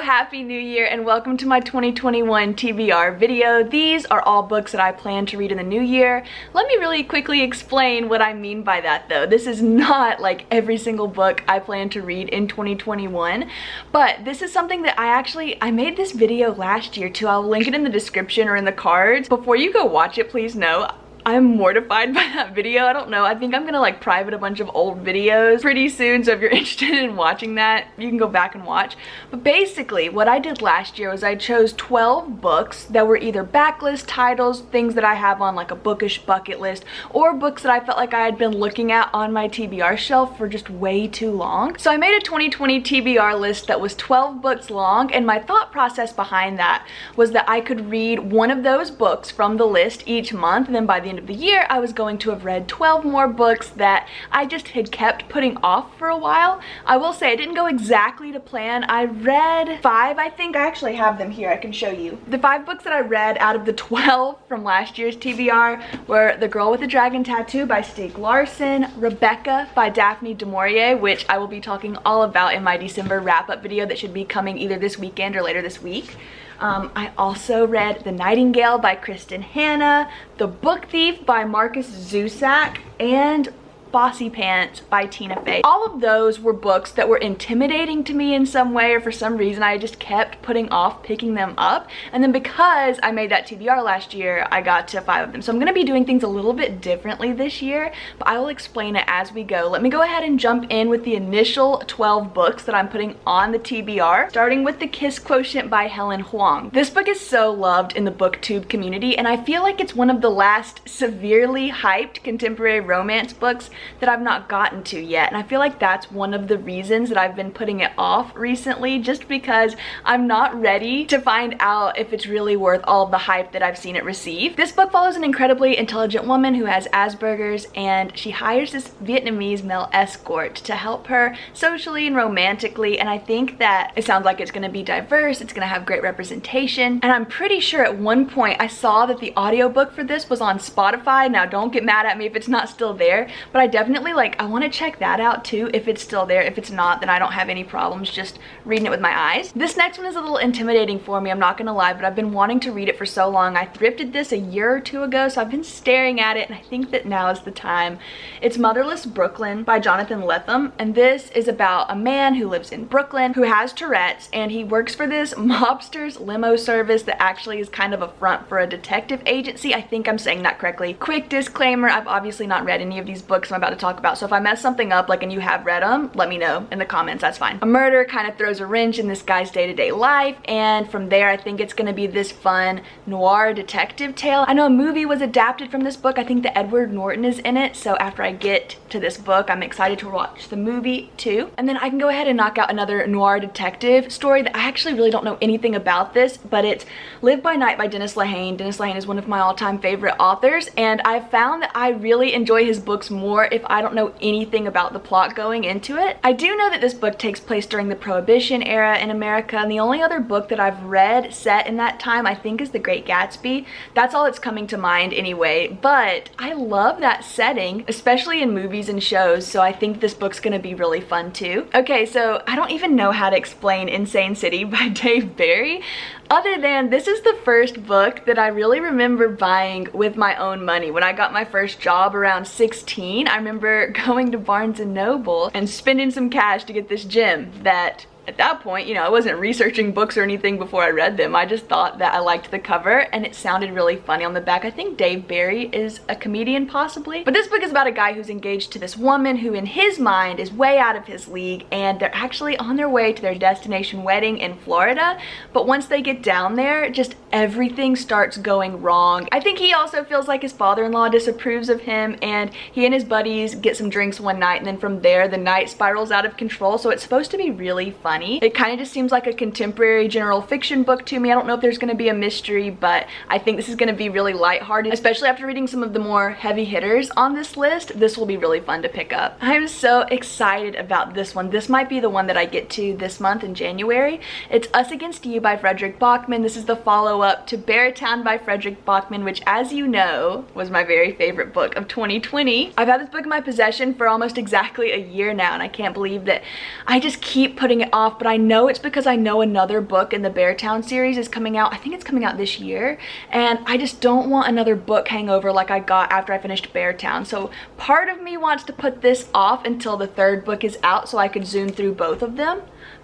happy new year and welcome to my 2021 TBR video. These are all books that I plan to read in the new year. Let me really quickly explain what I mean by that though. This is not like every single book I plan to read in 2021, but this is something that I made this video last year too. I'll link it in the description or in the cards. Before you go watch it, please know I'm mortified by that video. I don't know. I think I'm gonna like private a bunch of old videos pretty soon. So if you're interested in watching that, you can go back and watch. But basically what I did last year was I chose 12 books that were either backlist titles, things that I have on like a bookish bucket list, or books that I felt like I had been looking at on my TBR shelf for just way too long. So I made a 2020 TBR list that was 12 books long, and my thought process behind that was that I could read one of those books from the list each month, and then by the end of the year I was going to have read 12 more books that I just had kept putting off for a while. I will say I didn't go exactly to plan. I read 5, I think. I actually have them here, I can show you. The 5 books that I read out of the 12 from last year's TBR were The Girl with the Dragon Tattoo by Stieg Larsson, Rebecca by Daphne du Maurier, which I will be talking all about in my December wrap-up video that should be coming either this weekend or later this week. I also read The Nightingale by Kristen Hanna, The Book Thief by Marcus Zusak, and Bossy Pants by Tina Fey. All of those were books that were intimidating to me in some way, or for some reason I just kept putting off picking them up. And then because I made that TBR last year, I got to 5 of them. So I'm going to be doing things a little bit differently this year, but I will explain it as we go. Let me go ahead and jump in with the initial 12 books that I'm putting on the TBR, starting with The Kiss Quotient by Helen Huang. This book is so loved in the booktube community, and I feel like it's one of the last severely hyped contemporary romance books that I've not gotten to yet, and I feel like that's one of the reasons that I've been putting it off recently, just because I'm not ready to find out if it's really worth all of the hype that I've seen it receive. This book follows an incredibly intelligent woman who has Asperger's, and she hires this Vietnamese male escort to help her socially and romantically, and I think that it sounds like it's going to be diverse, it's going to have great representation, and I'm pretty sure at one point I saw that the audiobook for this was on Spotify. Now don't get mad at me if it's not still there, but I definitely I want to check that out too if it's still there. If it's not, then I don't have any problems just reading it with my eyes. This next one is a little intimidating for me, I'm not gonna lie, but I've been wanting to read it for so long. I thrifted this a year or two ago, so I've been staring at it, and I think that now is the time. It's Motherless Brooklyn by Jonathan Lethem, and this is about a man who lives in Brooklyn who has Tourette's, and he works for this mobster's limo service that actually is kind of a front for a detective agency. I think I'm saying that correctly. Quick disclaimer, I've obviously not read any of these books I'm about to talk about, so if I mess something up and you have read them, let me know in the comments, that's fine. A murder kind of throws a wrench in this guy's day-to-day life, and from there I think it's gonna be this fun noir detective tale. I know a movie was adapted from this book. I think that Edward Norton is in it, so after I get to this book I'm excited to watch the movie too. And then I can go ahead and knock out another noir detective story that I actually really don't know anything about this, but it's Live by Night by Dennis Lehane. Dennis Lehane is one of my all-time favorite authors, and I've found that I really enjoy his books more if I don't know anything about the plot going into it. I do know that this book takes place during the Prohibition era in America, and the only other book that I've read set in that time I think is The Great Gatsby. That's all that's coming to mind anyway, but I love that setting, especially in movies and shows, so I think this book's gonna be really fun too. Okay, so I don't even know how to explain Insane City by Dave Barry, other than this is the first book that I really remember buying with my own money. When I got my first job around 16, I remember going to Barnes & Noble and spending some cash to get this gem that at that point, you know, I wasn't researching books or anything before I read them. I just thought that I liked the cover and it sounded really funny on the back. I think Dave Barry is a comedian possibly. But this book is about a guy who's engaged to this woman who in his mind is way out of his league, and they're actually on their way to their destination wedding in Florida. But once they get down there, just everything starts going wrong. I think he also feels like his father-in-law disapproves of him, and he and his buddies get some drinks one night, and then from there the night spirals out of control. So it's supposed to be really fun. funny. It kind of just seems like a contemporary general fiction book to me. I don't know if there's going to be a mystery, but I think this is going to be really lighthearted, especially after reading some of the more heavy hitters on this list. This will be really fun to pick up. I'm so excited about this one. This might be the one that I get to this month in January. It's Us Against You by Frederick Bachman. This is the follow-up to Beartown by Frederick Bachman, which, as you know, was my very favorite book of 2020. I've had this book in my possession for almost exactly a year now, and I can't believe that I just keep putting it off off, but I know it's because I know another book in the Beartown series is coming out. I think it's coming out this year, and I just don't want another book hangover like I got after I finished Beartown. So part of me wants to put this off until the third book is out so I could zoom through both of them.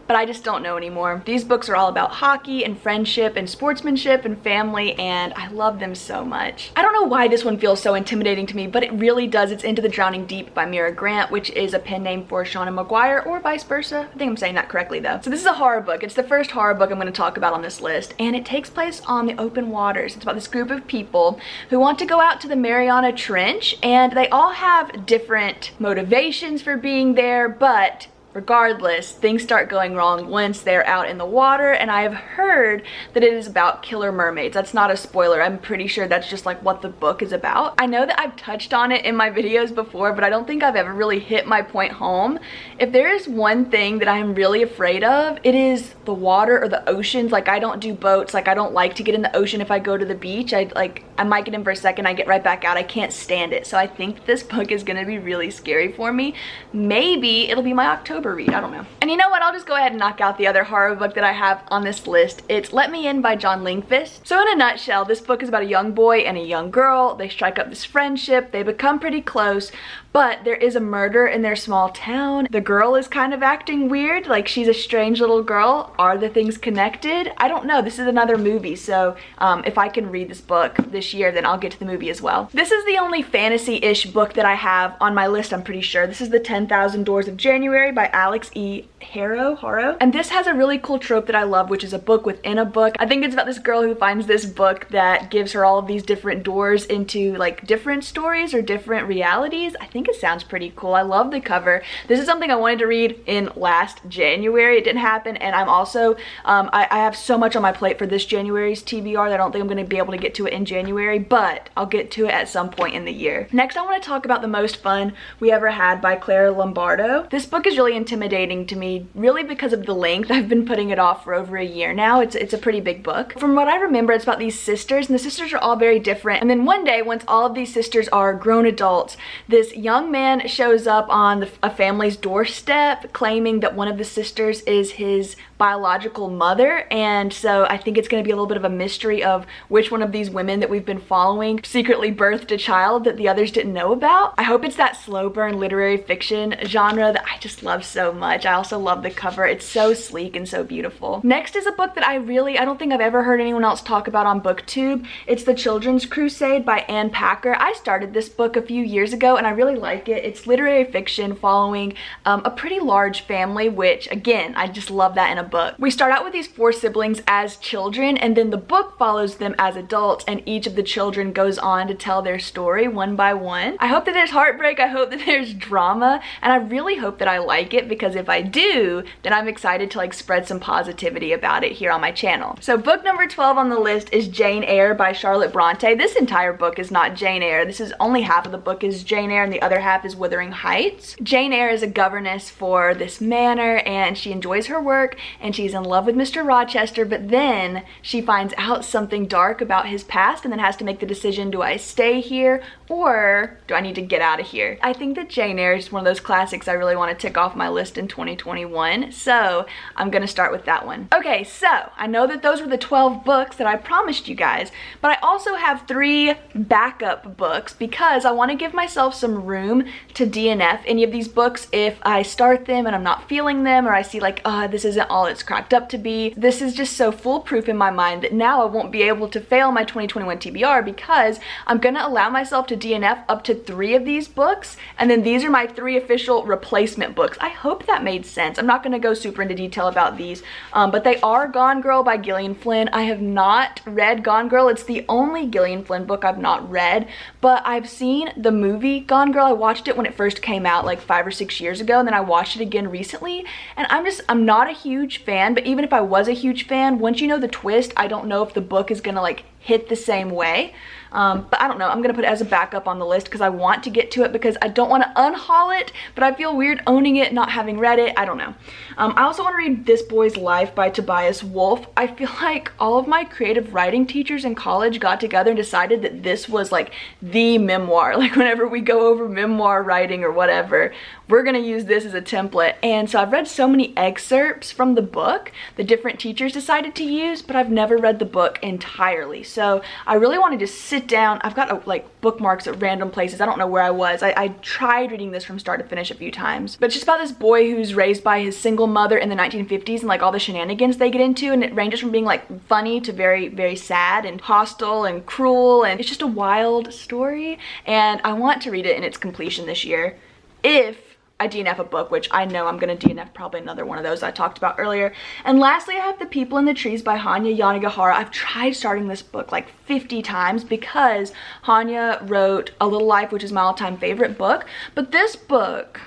But I just don't know anymore. These books are all about hockey and friendship and sportsmanship and family, and I love them so much. I don't know why this one feels so intimidating to me, but it really does. It's Into the Drowning Deep by Mira Grant, which is a pen name for Shauna Maguire, or vice versa. I think I'm saying that correctly though. So this is a horror book. It's the first horror book I'm going to talk about on this list, and it takes place on the open waters. It's about this group of people who want to go out to the Mariana Trench, and they all have different motivations for being there, but regardless, things start going wrong once they're out in the water, and I have heard that it is about killer mermaids. That's not a spoiler. I'm pretty sure that's just like what the book is about. I know that I've touched on it in my videos before, but I don't think I've ever really hit my point home. If there is one thing that I'm really afraid of, it is the water or the oceans. Like, I don't do boats. Like, I don't like to get in the ocean if I go to the beach. I might get in for a second, I get right back out. I can't stand it. So I think this book is gonna be really scary for me. Maybe it'll be my October read, I don't know. And you know what, I'll just go ahead and knock out the other horror book that I have on this list. It's Let Me In by John Lingfist. So in a nutshell, this book is about a young boy and a young girl. They strike up this friendship, they become pretty close, but there is a murder in their small town. The girl is kind of acting weird, like she's a strange little girl. Are the things connected? I don't know. This is another movie, so if I can read this book this year, then I'll get to the movie as well. This is the only fantasy-ish book that I have on my list, I'm pretty sure. This is The 10,000 Doors of January by Alex E. Harrow. And this has a really cool trope that I love, which is a book within a book. I think it's about this girl who finds this book that gives her all of these different doors into like different stories or different realities. I think it sounds pretty cool. I love the cover. This is something I wanted to read in last January. It didn't happen, and I'm also, I have so much on my plate for this January's TBR that I don't think I'm going to be able to get to it in January, but I'll get to it at some point in the year. Next, I want to talk about The Most Fun We Ever Had by Claire Lombardo. This book is really intimidating to me, really because of the length. I've been putting it off for over a year now. It's a pretty big book. From what I remember, it's about these sisters, and the sisters are all very different. And then one day, once all of these sisters are grown adults, this young man shows up on a family's doorstep claiming that one of the sisters is his biological mother, and so I think it's going to be a little bit of a mystery of which one of these women that we've been following secretly birthed a child that the others didn't know about. I hope it's that slow burn literary fiction genre that I just love so much. I also love the cover. It's so sleek and so beautiful. Next is a book that I don't think I've ever heard anyone else talk about on BookTube. It's The Children's Crusade by Ann Packer. I started this book a few years ago and I really like it. It's literary fiction following a pretty large family, which again, I just love that in a book. We start out with these 4 siblings as children, and then the book follows them as adults, and each of the children goes on to tell their story one by one. I hope that there's heartbreak, I hope that there's drama, and I really hope that I like it, because if I do, then I'm excited to like spread some positivity about it here on my channel. So book number 12 on the list is Jane Eyre by Charlotte Bronte. This entire book is not Jane Eyre. This is only half of the book is Jane Eyre and the other half is Wuthering Heights. Jane Eyre is a governess for this manor, and she enjoys her work and she's in love with Mr. Rochester, but then she finds out something dark about his past and then has to make the decision, do I stay here or do I need to get out of here? I think that Jane Eyre is one of those classics I really want to tick off my list in 2021, so I'm gonna start with that one. Okay, so I know that those were the 12 books that I promised you guys, but I also have 3 backup books because I want to give myself some room to DNF any of these books if I start them and I'm not feeling them, or I see like, this isn't all it's cracked up to be. This is just so foolproof in my mind that now I won't be able to fail my 2021 TBR because I'm gonna allow myself to DNF up to 3 of these books, and then these are my 3 official replacement books. I hope that made sense. I'm not gonna go super into detail about these, but they are Gone Girl by Gillian Flynn. I have not read Gone Girl. It's the only Gillian Flynn book I've not read, but I've seen the movie Gone Girl. I watched it when it first came out like 5 or 6 years ago, and then I watched it again recently, and I'm not a huge fan, but even if I was a huge fan, once you know the twist, I don't know if the book is gonna like hit the same way. But I don't know, I'm gonna put it as a backup on the list because I want to get to it because I don't want to unhaul it, but I feel weird owning it, not having read it. I don't know. I also want to read This Boy's Life by Tobias Wolff. I feel like all of my creative writing teachers in college got together and decided that this was like the memoir. Like whenever we go over memoir writing or whatever, we're gonna use this as a template. And so I've read so many excerpts from the book the different teachers decided to use, but I've never read the book entirely. So I really want to just sit down. I've got like bookmarks at random places. I don't know where I was. I tried reading this from start to finish a few times, but it's just about this boy who's raised by his single mother in the 1950s and like all the shenanigans they get into, and it ranges from being like funny to very, very sad and hostile and cruel, and it's just a wild story, and I want to read it in its completion this year. If I DNF a book, which I know I'm gonna DNF probably another one of those I talked about earlier. And lastly, I have The People in the Trees by Hanya Yanagihara. I've tried starting this book like 50 times because Hanya wrote A Little Life, which is my all-time favorite book. But this book,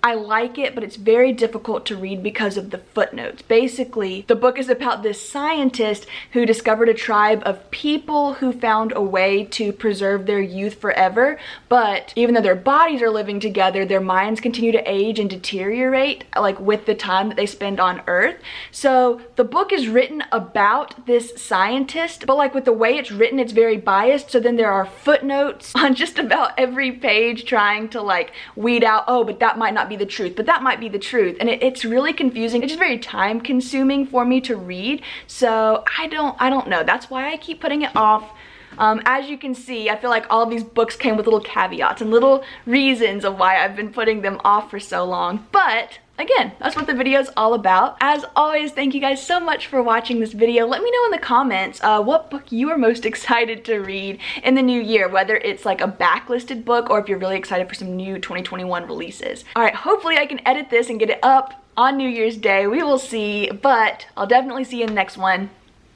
I like it, but it's very difficult to read because of the footnotes. Basically, the book is about this scientist who discovered a tribe of people who found a way to preserve their youth forever, but even though their bodies are living together, their minds continue to age and deteriorate, like with the time that they spend on Earth. So the book is written about this scientist, but like with the way it's written, it's very biased. So then there are footnotes on just about every page trying to like weed out, oh, but that might not be the truth, but that might be the truth, and it's really confusing. It's just very time consuming for me to read, so I don't know. That's why I keep putting it off. As you can see, I feel like all of these books came with little caveats and little reasons of why I've been putting them off for so long, but again, that's what the video is all about. As always, thank you guys so much for watching this video. Let me know in the comments what book you are most excited to read in the new year, whether it's like a backlisted book or if you're really excited for some new 2021 releases. All right, hopefully I can edit this and get it up on New Year's Day. We will see, but I'll definitely see you in the next one.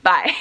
Bye.